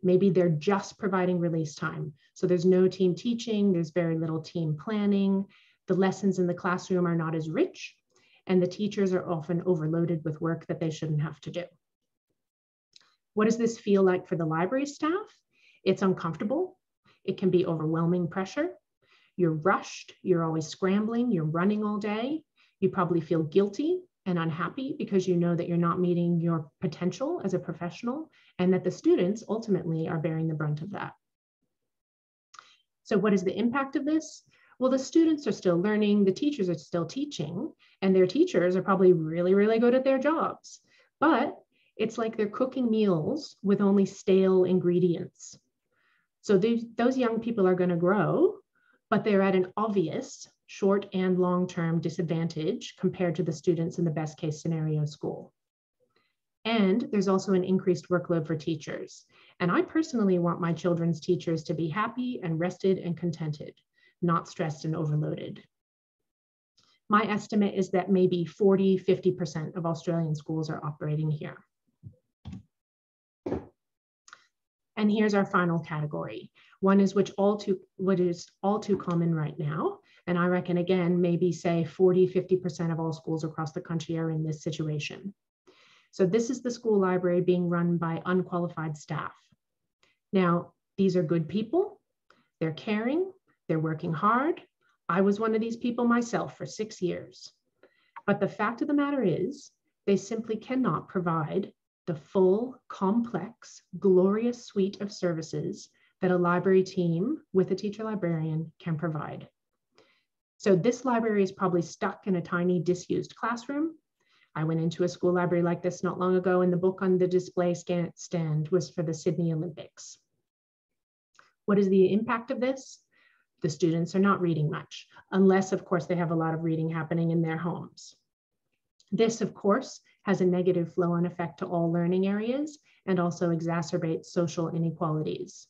Maybe they're just providing release time. So there's no team teaching, there's very little team planning. The lessons in the classroom are not as rich, and the teachers are often overloaded with work that they shouldn't have to do. What does this feel like for the library staff? It's uncomfortable. It can be overwhelming pressure. You're rushed, you're always scrambling, you're running all day. You probably feel guilty and unhappy because you know that you're not meeting your potential as a professional, and that the students ultimately are bearing the brunt of that. So what is the impact of this? Well, the students are still learning, the teachers are still teaching, and their teachers are probably really, really good at their jobs. But It's like they're cooking meals with only stale ingredients. So those young people are going to grow, but they're at an obvious short and long-term disadvantage compared to the students in the best case scenario school. And there's also an increased workload for teachers. And I personally want my children's teachers to be happy and rested and contented, not stressed and overloaded. My estimate is that maybe 40–50% of Australian schools are operating here. And here's our final category. One is what is all too common right now. And I reckon, again, maybe say 40–50% of all schools across the country are in this situation. So this is the school library being run by unqualified staff. Now, these are good people. They're caring. They're working hard. I was one of these people myself for 6 years. But the fact of the matter is, they simply cannot provide the full, complex, glorious suite of services that a library team with a teacher librarian can provide. So this library is probably stuck in a tiny disused classroom. I went into a school library like this not long ago, and the book on the display stand was for the Sydney Olympics. What is the impact of this? The students are not reading much, unless, of course, they have a lot of reading happening in their homes. This, of course, has a negative flow-on effect to all learning areas and also exacerbates social inequalities.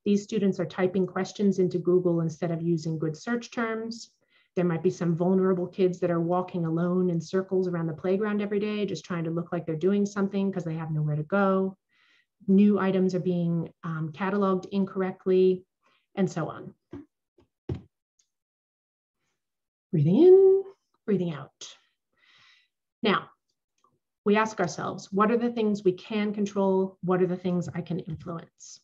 These students are typing questions into Google instead of using good search terms. There might be some vulnerable kids that are walking alone in circles around the playground every day, just trying to look like they're doing something because they have nowhere to go. New items are being cataloged incorrectly, and so on. Breathing in, breathing out. Now, we ask ourselves, what are the things we can control? What are the things I can influence?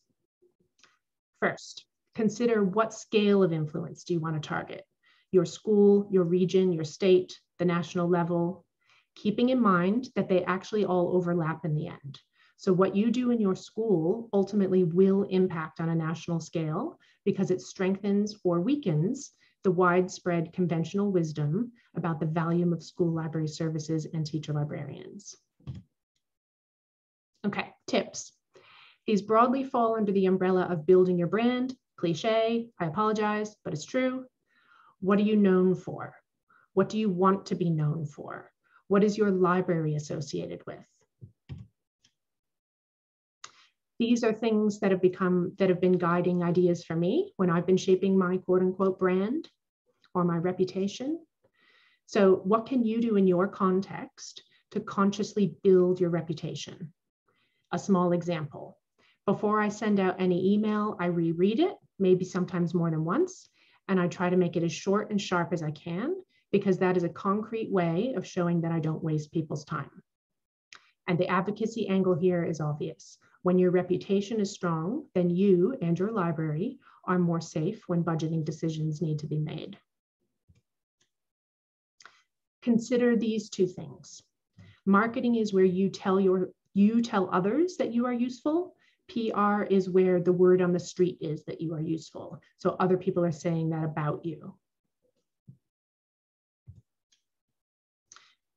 First, consider what scale of influence do you want to target? Your school, your region, your state, the national level, keeping in mind that they actually all overlap in the end. So what you do in your school ultimately will impact on a national scale because it strengthens or weakens the widespread conventional wisdom about the value of school library services and teacher librarians. Okay, tips. These broadly fall under the umbrella of building your brand. Cliche, I apologize, but it's true. What are you known for? What do you want to be known for? What is your library associated with? These are things that have been guiding ideas for me when I've been shaping my quote unquote brand or my reputation. So what can you do in your context to consciously build your reputation? A small example. Before I send out any email, I reread it, maybe sometimes more than once, and I try to make it as short and sharp as I can, because that is a concrete way of showing that I don't waste people's time. And the advocacy angle here is obvious. When your reputation is strong, then you and your library are more safe when budgeting decisions need to be made. Consider these two things. Marketing is where you tell others that you are useful. PR is where the word on the street is that you are useful. So other people are saying that about you.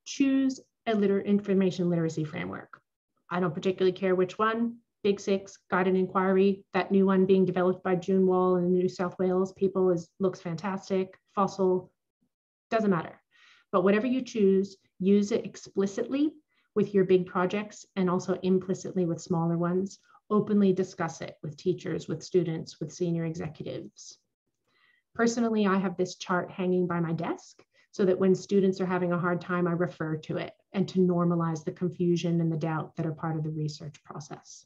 Choose a information literacy framework. I don't particularly care which one. Big Six, Guided Inquiry, that new one being developed by June Wall and the New South Wales people looks fantastic. Fossil, doesn't matter. But whatever you choose, use it explicitly with your big projects and also implicitly with smaller ones. Openly discuss it with teachers, with students, with senior executives. Personally, I have this chart hanging by my desk so that when students are having a hard time, I refer to it and to normalize the confusion and the doubt that are part of the research process.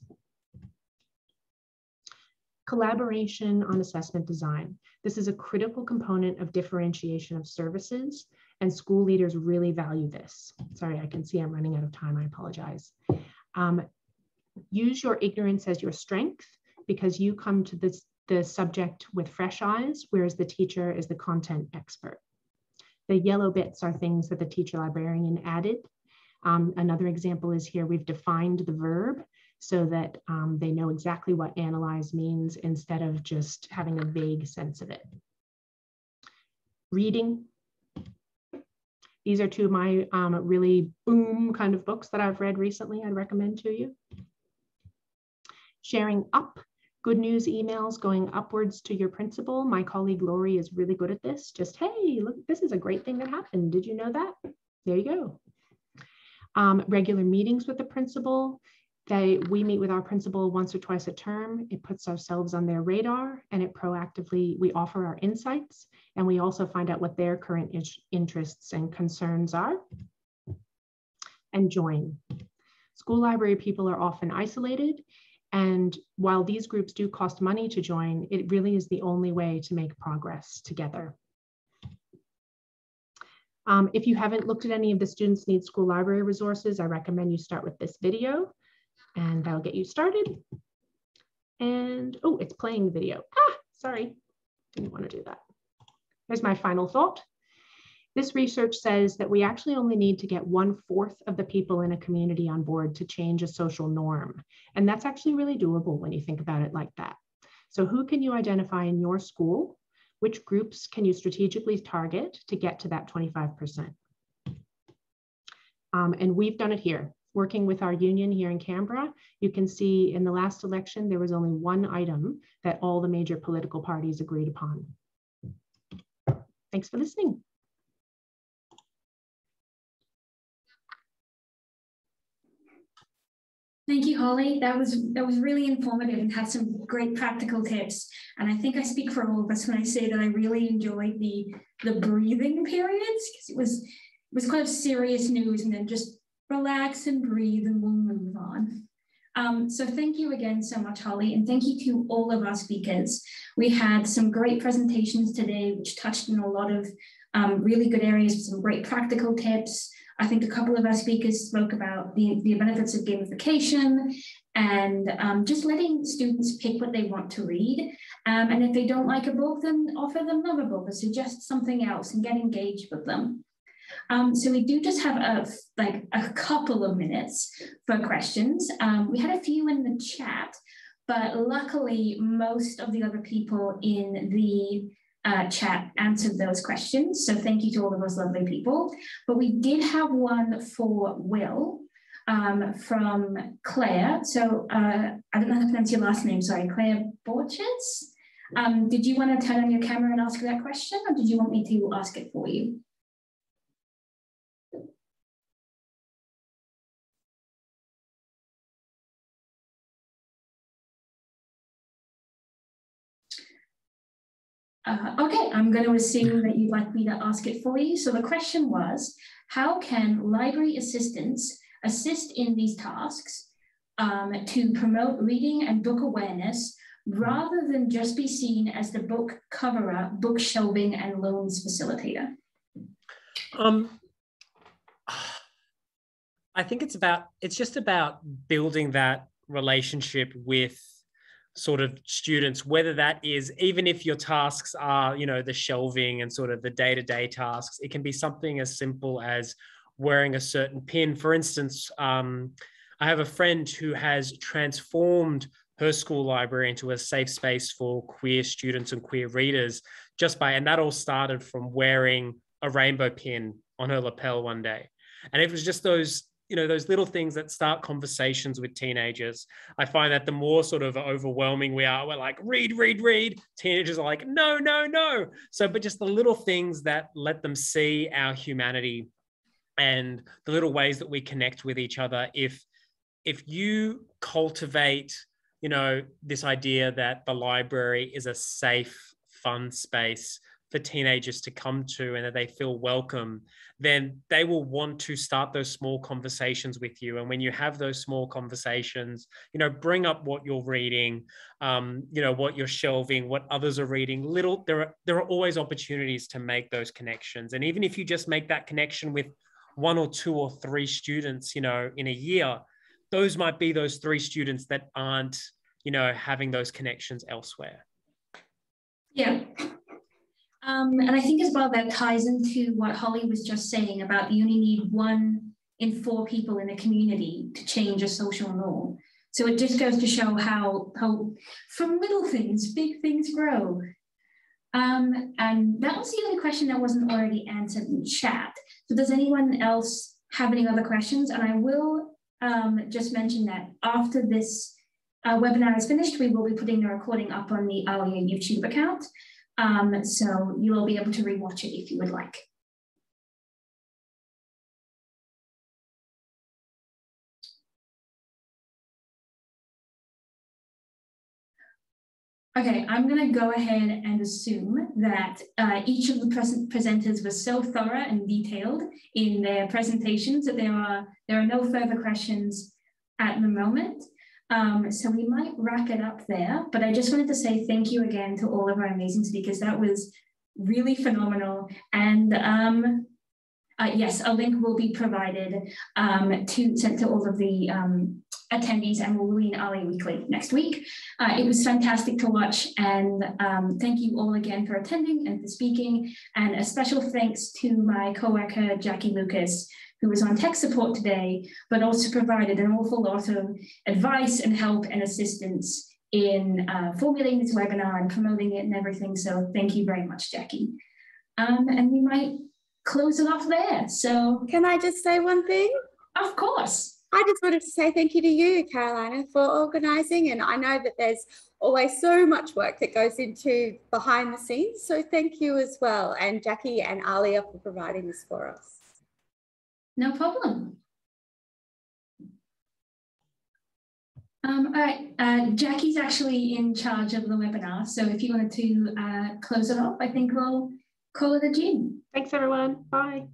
Collaboration on assessment design. This is a critical component of differentiation of services, and school leaders really value this. Sorry, I can see I'm running out of time, I apologize. Use your ignorance as your strength because you come to the subject with fresh eyes, whereas the teacher is the content expert. The yellow bits are things that the teacher librarian added. Another example is here, we've defined the verb so that they know exactly what analyze means instead of just having a vague sense of it. Reading. These are two of my really boom kind of books that I've read recently. I'd recommend to you. Sharing Up, good news emails going upwards to your principal. My colleague Lori is really good at this. Just, hey, look, this is a great thing that happened. Did you know that? There you go. Regular meetings with the principal. We meet with our principal once or twice a term. It puts ourselves on their radar, and it proactively, we offer our insights, and we also find out what their current interests and concerns are. And join. School library people are often isolated, and while these groups do cost money to join, it really is the only way to make progress together. If you haven't looked at any of the Students Need School Library resources, I recommend you start with this video, and that'll get you started. And, oh, it's playing the video. Ah, sorry, didn't want to do that. Here's my final thought. This research says that we actually only need to get 1/4 of the people in a community on board to change a social norm. And that's actually really doable when you think about it like that. So who can you identify in your school? Which groups can you strategically target to get to that 25%? And we've done it here. Working with our union here in Canberra, you can see in the last election, there was only one item that all the major political parties agreed upon. Thanks for listening. Thank you, Holly. That was really informative and had some great practical tips. And I think I speak for all of us when I say that I really enjoyed the breathing periods, because it was quite of serious news, and then just relax and breathe and we'll move on. So thank you again so much, Holly, and thank you to all of our speakers. We had some great presentations today, which touched on a lot of really good areas, some great practical tips. I think a couple of our speakers spoke about the benefits of gamification and just letting students pick what they want to read. And if they don't like a book, then offer them another book or suggest something else and get engaged with them. So we do just have a couple of minutes for questions. We had a few in the chat, but luckily most of the other people in the chat answered those questions. So thank you to all of those lovely people. But we did have one for Will from Claire. So I don't know how to pronounce your last name, sorry, Claire Borges. Did you want to turn on your camera and ask that question, or did you want me to ask it for you? Okay, I'm going to assume that you'd like me to ask it for you. So the question was, how can library assistants assist in these tasks to promote reading and book awareness rather than just be seen as the book coverer, book shelving and loans facilitator? I think it's just about building that relationship with sort of students, whether that is, even if your tasks are, you know, the shelving and sort of the day-to-day tasks, it can be something as simple as wearing a certain pin. For instance, I have a friend who has transformed her school library into a safe space for queer students and queer readers and that all started from wearing a rainbow pin on her lapel one day. And it was just those, you know, those little things that start conversations with teenagers. I find that the more sort of overwhelming we are, we're like, read, read, read. Teenagers are like, no, no, no. So, but just the little things that let them see our humanity and the little ways that we connect with each other. If you cultivate, you know, this idea that the library is a safe, fun space for teenagers to come to and that they feel welcome, then they will want to start those small conversations with you. And when you have those small conversations, you know, bring up what you're reading, you know, what you're shelving, what others are reading. There are always opportunities to make those connections. And even if you just make that connection with 1 or 2 or 3 students, you know, in a year, those might be those 3 students that aren't, you know, having those connections elsewhere. Yeah. And I think as well that ties into what Holly was just saying about you only need 1 in 4 people in a community to change a social norm. So it just goes to show how from little things, big things grow. And that was the only question that wasn't already answered in chat. So does anyone else have any other questions? And I will just mention that after this webinar is finished, we will be putting the recording up on the ALIA YouTube account. So you will be able to rewatch it if you would like. Okay, I'm going to go ahead and assume that each of the presenters was so thorough and detailed in their presentations that there are no further questions at the moment. So we might wrap it up there, but I just wanted to say thank you again to all of our amazing speakers. That was really phenomenal. And yes, a link will be provided sent to all of the attendees, and we'll be in ALIA Weekly next week. It was fantastic to watch, and thank you all again for attending and for speaking. And a special thanks to my co-worker, Jackie Lucas, who was on tech support today, but also provided an awful lot of advice and help and assistance in formulating this webinar and promoting it and everything. So thank you very much, Jackie. And we might close it off there. So can I just say one thing? Of course. I just wanted to say thank you to you, Carolina, for organising. And I know that there's always so much work that goes into behind the scenes. So thank you as well. And Jackie and Alia for providing this for us. No problem. All right, Jackie's actually in charge of the webinar. So if you wanted to close it off, I think we'll call it a gin. Thanks, everyone. Bye.